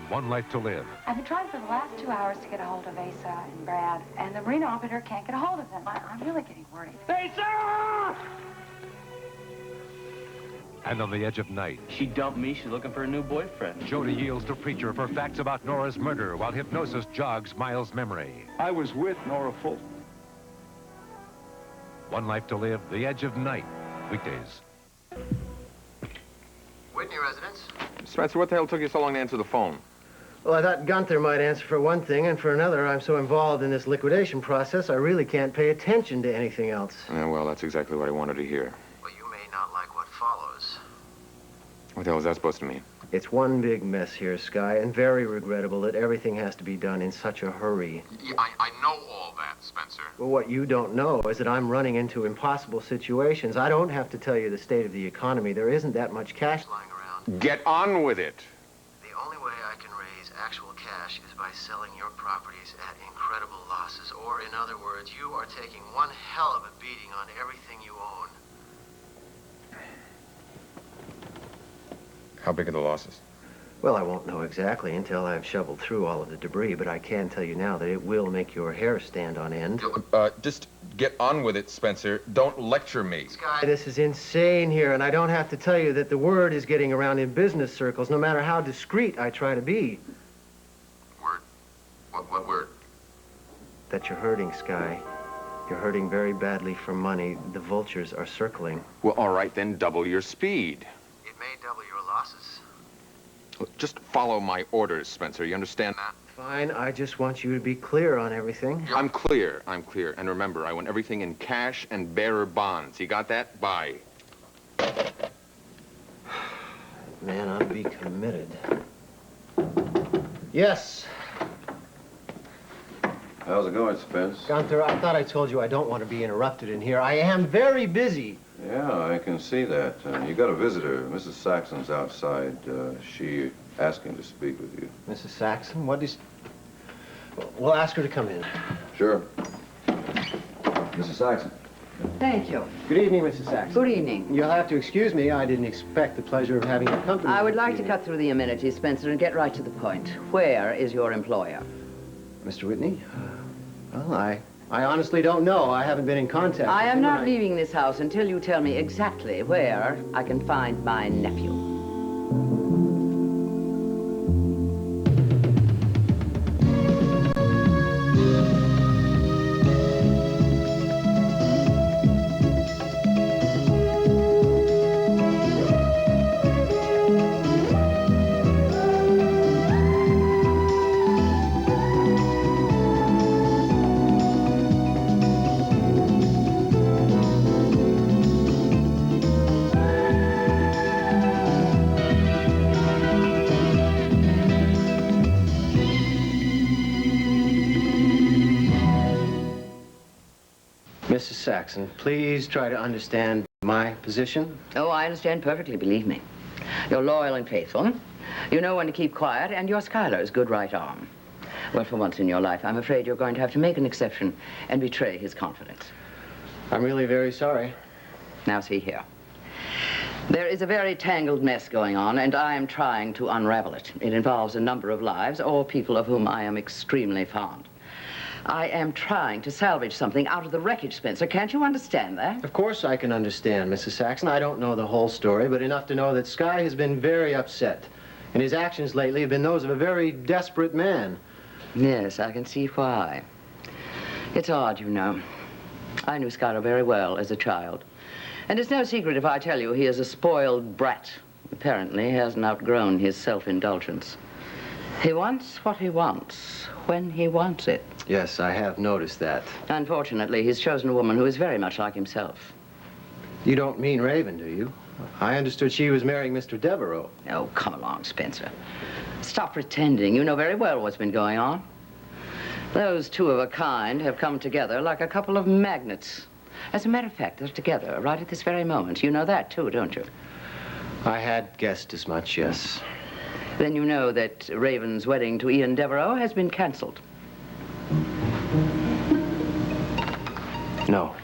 One Life to Live. I've been trying for the last 2 hours to get a hold of Asa and Brad, and the marine operator can't get a hold of them. I'm really getting worried. Asa! And on the edge of night, She dumped me. She's looking for a new boyfriend. Jody yields to Preacher for facts about Nora's murder while hypnosis jogs Miles' memory. I was with Nora Fulton. One Life to Live, The Edge of Night, weekdays. Whitney residence. Spencer, what the hell took you so long to answer the phone? Well, I thought Gunther might answer for one thing, and for another, I'm so involved in this liquidation process, I really can't pay attention to anything else. Yeah, well, that's exactly what I wanted to hear. Well, you may not like what follows. What the hell is that supposed to mean? It's one big mess here, Sky, and very regrettable that everything has to be done in such a hurry. Yeah, I know all that, Spencer. Well, what you don't know is that I'm running into impossible situations. I don't have to tell you the state of the economy. There isn't that much cash Lying around. Get on with it. The only way I can raise actual cash is by selling your properties at incredible losses. Or, in other words, you are taking one hell of a beating on everything you own. How big are the losses? Well, I won't know exactly until I've shoveled through all of the debris, but I can tell you now that it will make your hair stand on end. Just get on with it, Spencer. Don't lecture me. Sky, This is insane here, and I don't have to tell you that the word is getting around in business circles, no matter how discreet I try to be. word. What word? That you're hurting, Sky. You're hurting very badly for money. The vultures are circling. Well, all right, then double your speed. It may double your losses. Just follow my orders, Spencer. You understand that? Fine, I just want you to be clear on everything. I'm clear. I'm clear. And remember, I want everything in cash and bearer bonds. You got that? Bye. Man, I'll be committed. Yes. How's it going, Spence? Gunther, I thought I told you I don't want to be interrupted in here. I am very busy. Yeah, I can see that. You got a visitor. Mrs. Saxon's outside. She asking to speak with you. Mrs. Saxon, what is... We'll ask her to come in. Sure. Mrs. Saxon. Thank you. Good evening, Mrs. Saxon. Good evening. You'll have to excuse me. I didn't expect the pleasure of having your company. I would like to this cut through the amenities, Spencer, and get right to the point. Where is your employer? evening. Mr. Whitney? Well, I honestly don't know. I haven't been in contact I with am him, not and leaving this house until you tell me exactly where I can find my nephew. Mrs. Saxon, please try to understand my position. Oh, I understand perfectly, believe me. You're loyal and faithful. You know when to keep quiet, and you're Schuyler's good right arm. Well, for once in your life, I'm afraid you're going to have to make an exception and betray his confidence. I'm really very sorry. Now, see here. There is a very tangled mess going on, and I am trying to unravel it. It involves a number of lives, or people of whom I am extremely fond. I am trying to salvage something out of the wreckage, Spencer. Can't you understand that? Of course I can understand, Mrs. Saxon. I don't know the whole story, but enough to know that Sky has been very upset. And his actions lately have been those of a very desperate man. Yes, I can see why. It's odd, you know. I knew Schuyler very well as a child. And it's no secret if I tell you he is a spoiled brat. Apparently, he hasn't outgrown his self-indulgence. He wants what he wants, when he wants it. Yes, I have noticed that. Unfortunately, he's chosen a woman who is very much like himself. You don't mean Raven, do you? I understood she was marrying Mr. Devereaux. Oh, come along, Spencer. Stop pretending. You know very well what's been going on. Those two of a kind have come together like a couple of magnets. As a matter of fact, they're together right at this very moment. You know that, too, don't you? I had guessed as much, yes. Then you know that Raven's wedding to Ian Devereaux has been canceled. No.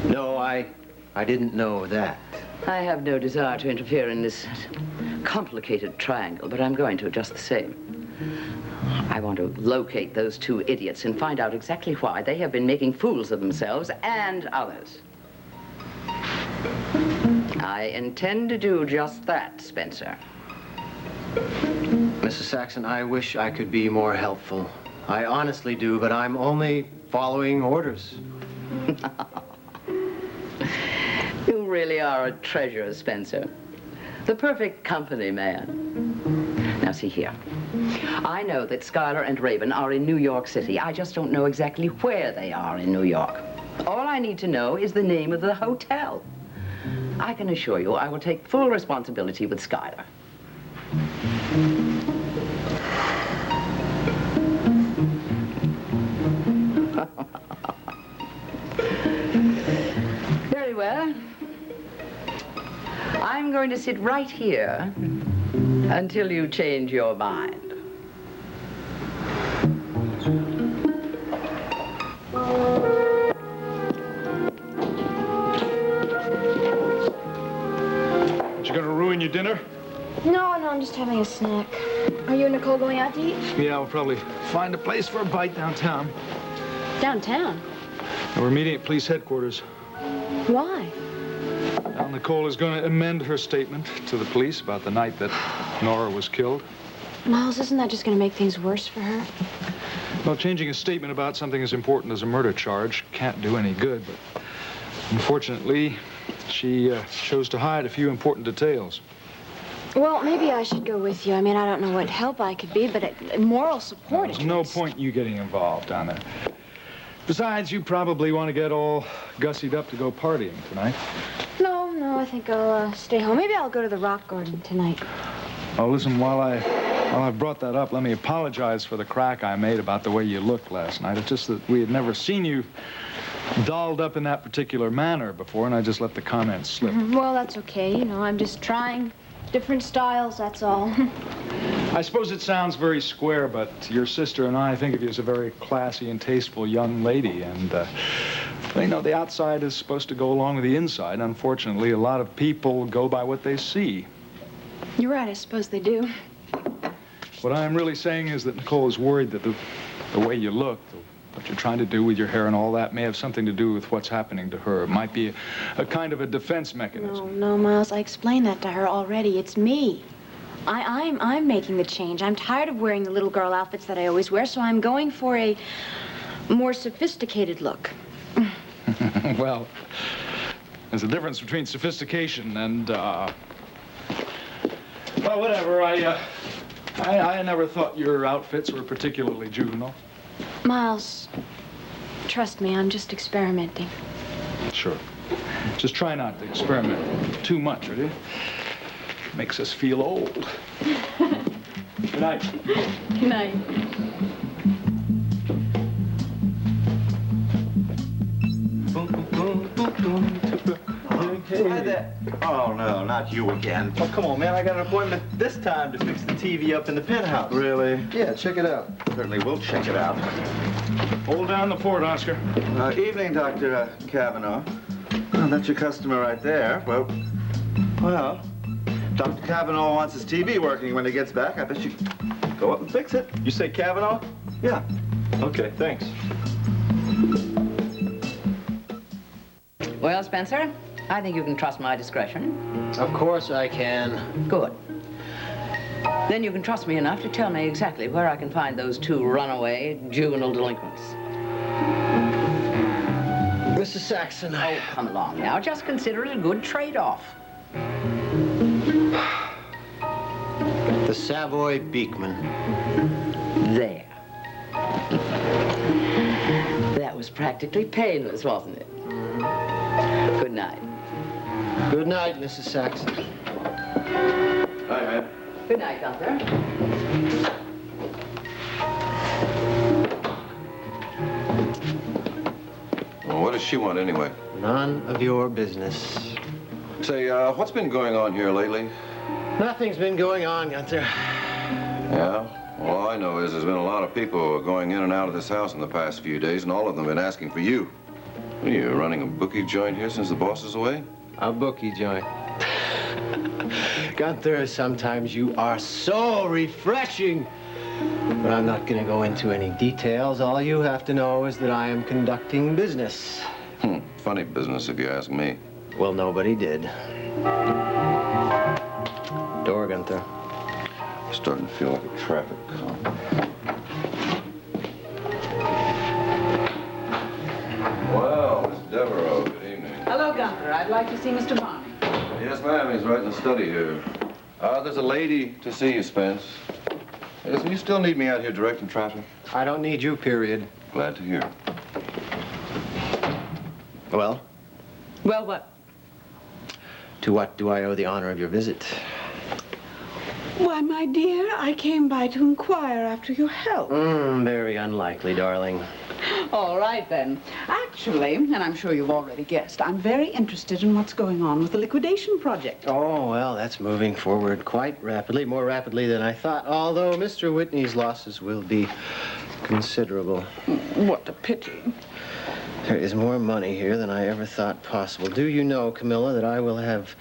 No, I I didn't know that. I have no desire to interfere in this complicated triangle, but I'm going to just the same. I want to locate those two idiots and find out exactly why they have been making fools of themselves and others. I intend to do just that, Spencer. Mrs. Saxon, I wish I could be more helpful. I honestly do, but I'm only following orders. You really are a treasure, Spencer. The perfect company man. Now, see here. I know that Skylar and Raven are in New York City. I just don't know exactly where they are in New York. All I need to know is the name of the hotel. I can assure you I will take full responsibility with Skylar. Very well. I'm going to sit right here until you change your mind. You gonna ruin your dinner? No, I'm just having a snack. Are you and Nicole going out to eat? Yeah, we'll probably find a place for a bite downtown. Downtown? And we're meeting at police headquarters. Why? Well, Nicole is going to amend her statement to the police about the night that Nora was killed. Miles, isn't that just going to make things worse for her? Well, changing a statement about something as important as a murder charge can't do any good, but unfortunately, she chose to hide a few important details. Well, maybe I should go with you. I mean, I don't know what help I could be, but moral support. There's no point you getting involved down there. Besides, you probably want to get all gussied up to go partying tonight. No, I think I'll stay home. Maybe I'll go to the rock garden tonight. Oh, listen, while I've brought that up, let me apologize for the crack I made about the way you looked last night. It's just that we had never seen you dolled up in that particular manner before, and I just let the comments slip. Well, that's okay. You know, I'm just trying different styles, that's all. I suppose it sounds very square, but your sister and I think of you as a very classy and tasteful young lady, and you know, the outside is supposed to go along with the inside. Unfortunately, a lot of people go by what they see. You're right, I suppose they do. What I'm really saying is that Nicole is worried that the way you look, what you're trying to do with your hair and all that may have something to do with what's happening to her. It might be a kind of a defense mechanism. No, Miles, I explained that to her already. It's me. I'm making the change. I'm tired of wearing the little girl outfits that I always wear, so I'm going for a more sophisticated look. Well, there's a difference between sophistication and, well, whatever. I never thought your outfits were particularly juvenile. Miles, trust me, I'm just experimenting. Sure. Just try not to experiment too much, will you? Makes us feel old. Good night. Good night. Hi there. Oh, no, not you again. Oh, come on, man. I got an appointment this time to fix the TV up in the penthouse. Really? Yeah, check it out. Certainly will check it out. Hold down the fort, Oscar. Evening, Dr. Kavanaugh. Oh, that's your customer right there. Well, Dr. Kavanaugh wants his TV working when he gets back. I bet you go up and fix it. You say Kavanaugh? Yeah. Okay, thanks. Well, Spencer, I think you can trust my discretion. Of course I can. Good. Then you can trust me enough to tell me exactly where I can find those two runaway juvenile delinquents. Mrs. Saxon, Oh, come along now. Just consider it a good trade-off. The Savoy Beekman. There. That was practically painless, wasn't it? Good night. Good night, Mrs. Saxon. Hi, man. Good night, Doctor. Well, what does she want anyway? None of your business. Say, what's been going on here lately? Nothing's been going on, Gunther. Yeah? Well, all I know is there's been a lot of people going in and out of this house in the past few days, and all of them have been asking for you. What are you, running a bookie joint here since the boss is away? A bookie joint. Gunther, sometimes you are so refreshing. But I'm not going to go into any details. All you have to know is that I am conducting business. Funny business, if you ask me. Well, nobody did. Door, Gunther. Starting to feel like a traffic cop. Well, Miss Devereaux, good evening. Hello, Gunther. I'd like to see Mr. Barney. Yes, ma'am, he's right in the study here. There's a lady to see you, Spence. Yes, you still need me out here directing traffic? I don't need you, period. Glad to hear. Well? Well, what? To what do I owe the honor of your visit? Why, my dear, I came by to inquire after your health. Very unlikely, darling. All right, then. Actually, and I'm sure you've already guessed, I'm very interested in what's going on with the liquidation project. Oh, well, that's moving forward quite rapidly, more rapidly than I thought, although Mr. Whitney's losses will be considerable. What a pity. There is more money here than I ever thought possible. Do you know, Camilla, that I will have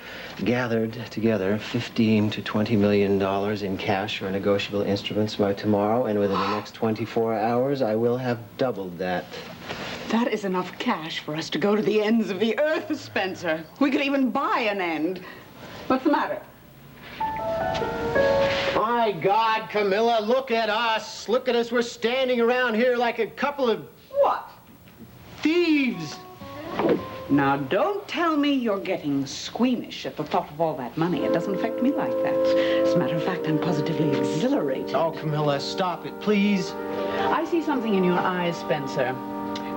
gathered together $15 to $20 million in cash or negotiable instruments by tomorrow, and within the next 24 hours, I will have doubled that. That is enough cash for us to go to the ends of the earth, Spencer. We could even buy an end. What's the matter? My God, Camilla, look at us. Look at us. We're standing around here like a couple of... What? Thieves! Now, don't tell me you're getting squeamish at the thought of all that money. It doesn't affect me like that. As a matter of fact, I'm positively exhilarated. Oh, Camilla, stop it, please. I see something in your eyes, Spencer.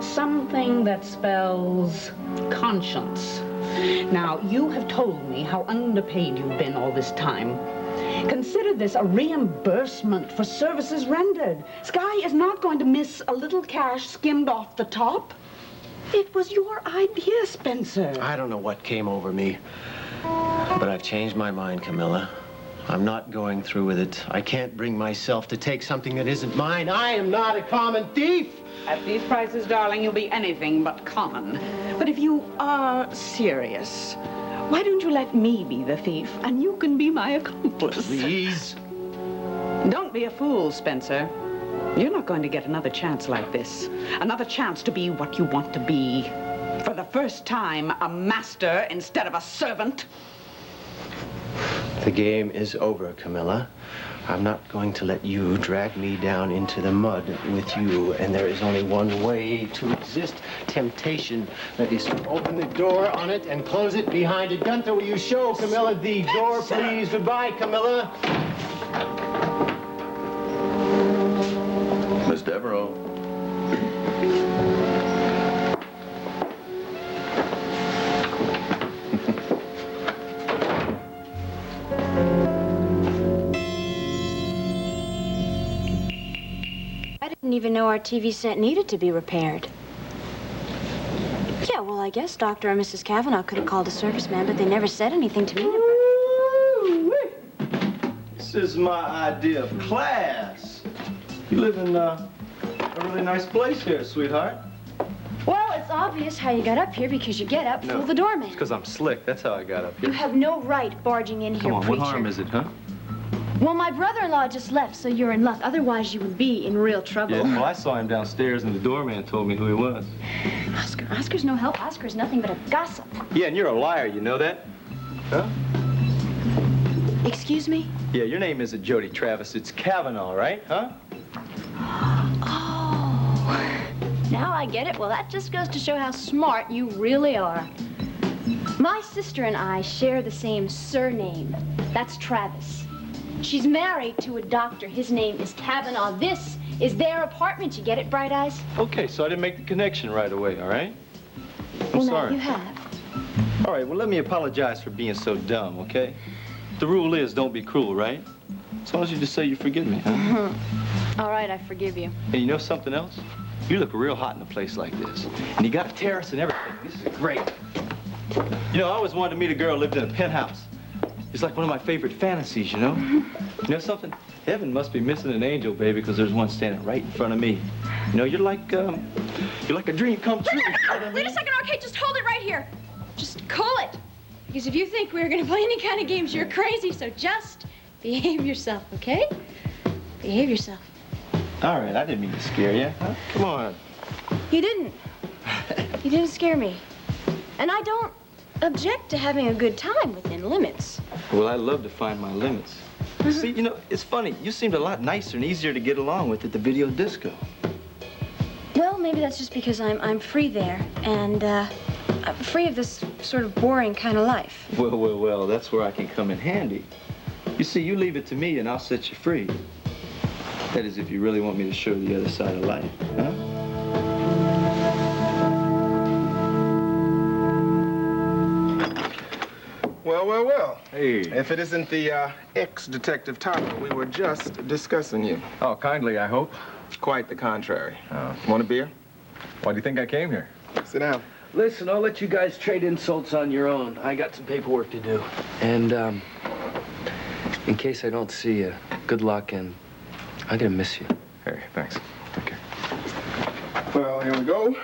Something that spells conscience. Now, you have told me how underpaid you've been all this time. Consider this a reimbursement for services rendered. Sky is not going to miss a little cash skimmed off the top. It was your idea, Spencer. I don't know what came over me, but I've changed my mind, Camilla. I'm not going through with it. I can't bring myself to take something that isn't mine. I am not a common thief. At these prices, darling, you'll be anything but common. But if you are serious, why don't you let me be the thief, and you can be my accomplice? Please. Don't be a fool, Spencer. You're not going to get another chance like this. Another chance to be what you want to be. For the first time, a master instead of a servant. The game is over, Camilla. I'm not going to let you drag me down into the mud with you. And there is only one way to resist temptation. That is to open the door on it and close it behind it. Gunther, will you show Camilla the door, please? Goodbye, Camilla. Miss Devereaux. I didn't even know our TV set needed to be repaired. Yeah, well, I guess Dr. and Mrs. Cavanaugh could have called a serviceman, but they never said anything to me. This is my idea of class. You live in a really nice place here, sweetheart. Well, it's obvious how you got up here because you get up, fool the doorman. It's because I'm slick. That's how I got up here. You have no right barging in here, Come on, preacher. what harm is it, huh? Well, my brother-in-law just left, so you're in luck. Otherwise, you would be in real trouble. Yeah, well, I saw him downstairs, and the doorman told me who he was. Oscar's no help. Oscar's nothing but a gossip. Yeah, and you're a liar, you know that? Huh? Excuse me? Yeah, your name isn't Jody Travis. It's Kavanaugh, right? Huh? Oh, now I get it. Well, that just goes to show how smart you really are. My sister and I share the same surname. That's Travis. She's married to a doctor. His name is Kavanaugh. This is their apartment. You get it, Bright Eyes? Okay, so I didn't make the connection right away, all right? I'm Well, now sorry. you have. All right, well, let me apologize for being so dumb, okay? The rule is don't be cruel, right? As long as you just say you forgive me, huh? All right, I forgive you. And you know something else? You look real hot in a place like this. And you got a terrace and everything. This is great. You know, I always wanted to meet a girl who lived in a penthouse. It's like one of my favorite fantasies, you know? You know something? Heaven must be missing an angel, baby, because there's one standing right in front of me. You know, you're like You're like a dream come true. Wait a second, okay, just hold it right here. Just call it. Because if you think we're gonna play any kind of games, you're crazy, so just behave yourself, okay? Behave yourself. All right, I didn't mean to scare you. Huh? Come on. You didn't. You didn't scare me. And I don't object to having a good time within limits. Well, I love to find my limits. See, you know, it's funny. You seemed a lot nicer and easier to get along with at the video disco. Well, maybe that's just because I'm free there, and I'm free of this sort of boring kind of life. Well, that's where I can come in handy. You see, you leave it to me and I'll set you free. That is, if you really want me to show the other side of life, huh? Well. Hey. If it isn't the ex-detective Tyler, we were just discussing you. Oh, kindly, I hope. Quite the contrary. Want a beer? Why do you think I came here? Sit down. Listen, I'll let you guys trade insults on your own. I got some paperwork to do. And, in case I don't see you, good luck, and I'm gonna miss you. Hey, thanks. Take care. Well, here we go.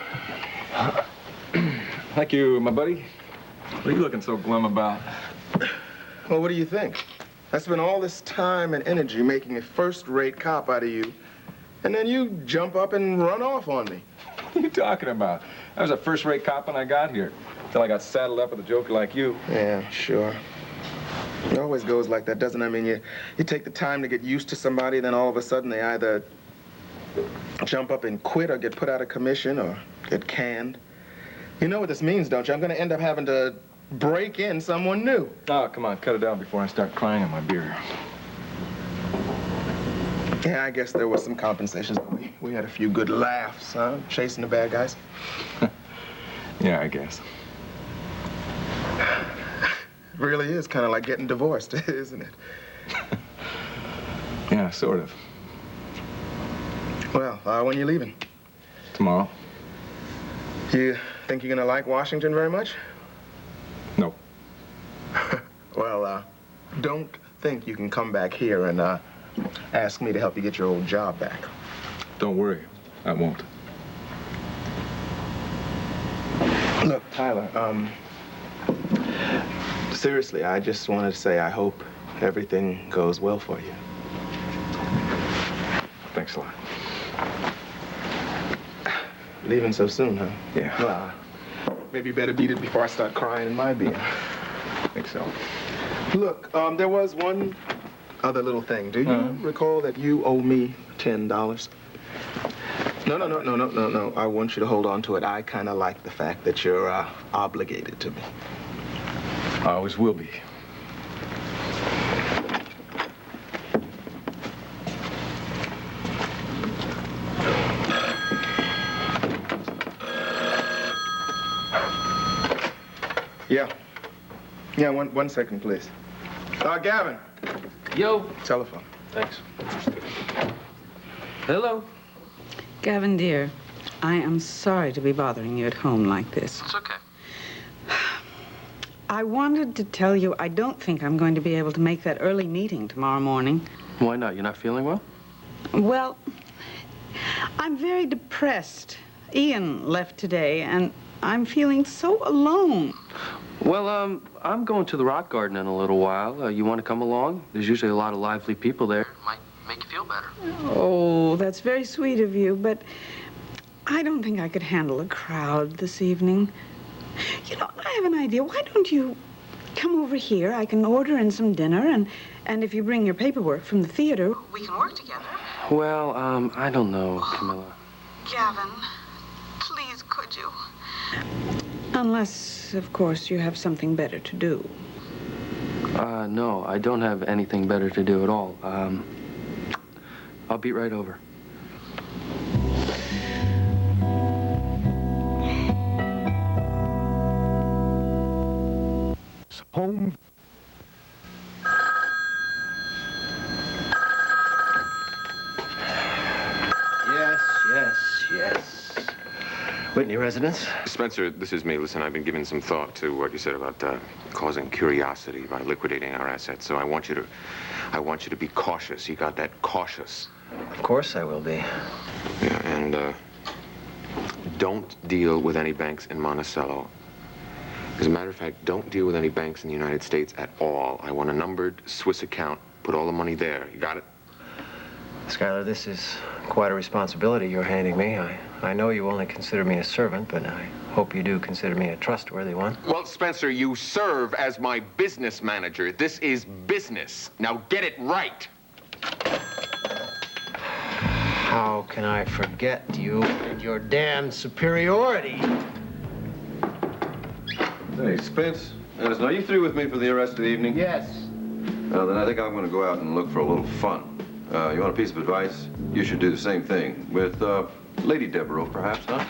Thank you, my buddy. What are you looking so glum about? Well, what do you think? I spent all this time and energy making a first-rate cop out of you, and then you jump up and run off on me. What are you talking about? I was a first-rate cop when I got here, until I got saddled up with a joker like you. Yeah, sure. It always goes like that, doesn't it? I mean, you take the time to get used to somebody, then all of a sudden they either jump up and quit or get put out of commission or get canned. You know what this means, don't you? I'm going to end up having to break in someone new. Oh, come on, cut it down before I start crying on my beer. Yeah, I guess there was some compensation. We had a few good laughs, huh? Chasing the bad guys. Yeah, I guess. It really is kind of like getting divorced, isn't it? Yeah, sort of. Well, when you leaving? Tomorrow. You think you're gonna like Washington very much? No. Well, don't think you can come back here and ask me to help you get your old job back. Don't worry, I won't. Look, Tyler, seriously, I just wanted to say I hope everything goes well for you. Thanks a lot. Leaving so soon, huh? Yeah. Well, maybe you better beat it before I start crying in my beer. I think so. Look, there was one other little thing. Do you recall that you owe me $10? No. I want you to hold on to it. I kind of like the fact that you're obligated to me. I always will be. Yeah, one second, please. Gavin. Yo. Telephone. Thanks. Hello. Gavin, dear, I am sorry to be bothering you at home like this. It's okay. I wanted to tell you I don't think I'm going to be able to make that early meeting tomorrow morning. Why not? You're not feeling well? Well, I'm very depressed. Ian left today, and I'm feeling so alone. Well, I'm going to the rock garden in a little while. You want to come along? There's usually a lot of lively people there. Might make you feel better. Oh, that's very sweet of you, but I don't think I could handle a crowd this evening. You know, I have an idea. Why don't you come over here? I can order in some dinner, and if you bring your paperwork from the theater, we can work together. Well, I don't know, Camilla. Gavin, please, could you? Unless, of course, you have something better to do. No, I don't have anything better to do at all. I'll be right over. Home. Yes. Whitney residence? Spencer, this is me. Listen, I've been giving some thought to what you said about causing curiosity by liquidating our assets. So I want you to be cautious. You got that? Cautious. Of course I will be. Yeah, and don't deal with any banks in Monticello. As a matter of fact, don't deal with any banks in the United States at all. I want a numbered Swiss account. Put all the money there. You got it? Skylar, this is quite a responsibility you're handing me. I know you only consider me a servant, but I hope you do consider me a trustworthy one. Well, Spencer, you serve as my business manager. This is business. Now get it right. How can I forget you and your damn superiority? Hey, Spence. Are you through with me for the rest of the evening? Yes. Well, then I think I'm going to go out and look for a little fun. You want a piece of advice? You should do the same thing with Lady Devereaux, perhaps, huh?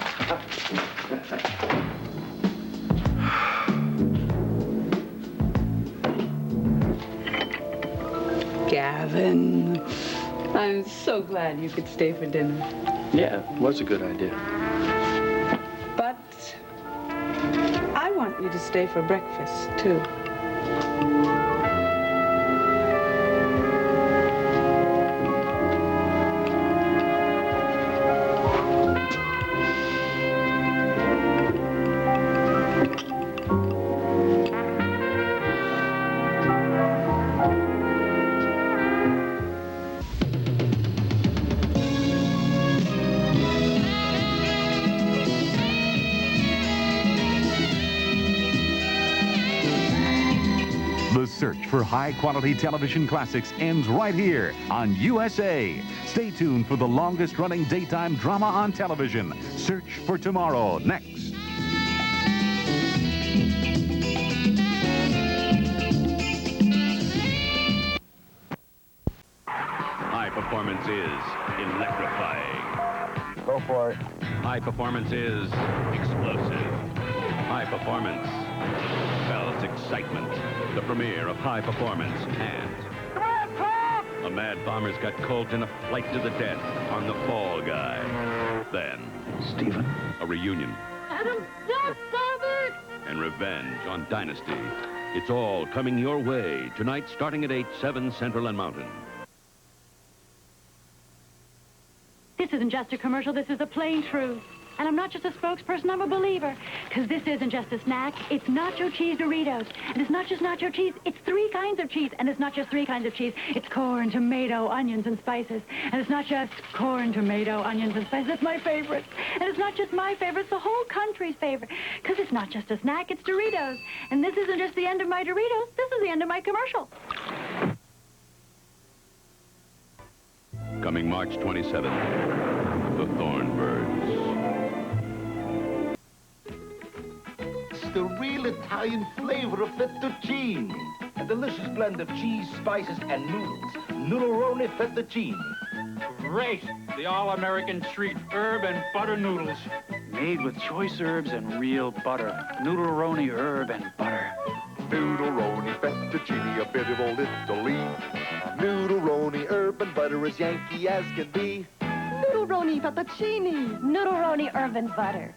Gavin, I'm so glad you could stay for dinner. Yeah, it was a good idea. But I want you to stay for breakfast, too. The search for high-quality television classics ends right here on USA. Stay tuned for the longest-running daytime drama on television. Search for Tomorrow, next. High performance is electrifying. Go for it. High performance is explosive. High performance spells excitement. The premiere of High Performance and a mad bomber's got Colt in a flight to the death on The Fall Guy. Then Stephen. A reunion. Adam, don't stop it! And revenge on Dynasty. It's all coming your way tonight, starting at 8, 7 Central and Mountain. This isn't just a commercial, this is the plain truth. And I'm not just a spokesperson, I'm a believer. Because this isn't just a snack, it's nacho cheese Doritos. And it's not just nacho cheese, it's 3 kinds of cheese. And it's not just 3 kinds of cheese, it's corn, tomato, onions, and spices. And it's not just corn, tomato, onions, and spices, it's my favorite. And it's not just my favorite, it's the whole country's favorite. Because it's not just a snack, it's Doritos. And this isn't just the end of my Doritos, this is the end of my commercial. Coming March 27th, The Thornbirds. The real Italian flavor of fettuccine. A delicious blend of cheese, spices, and noodles. Noodleroni fettuccine. Great! The all-American treat, herb and butter noodles. Made with choice herbs and real butter. Noodleroni herb and butter. Noodleroni fettuccine, a bit of old Italy. Noodleroni herb and butter as Yankee as can be. Noodleroni fettuccine. Noodleroni herb and butter.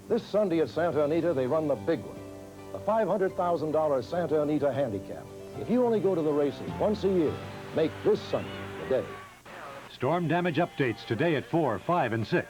This Sunday at Santa Anita, they run the big one, the $500,000 Santa Anita Handicap. If you only go to the races once a year, make this Sunday the day. Storm damage updates today at 4, 5, and 6.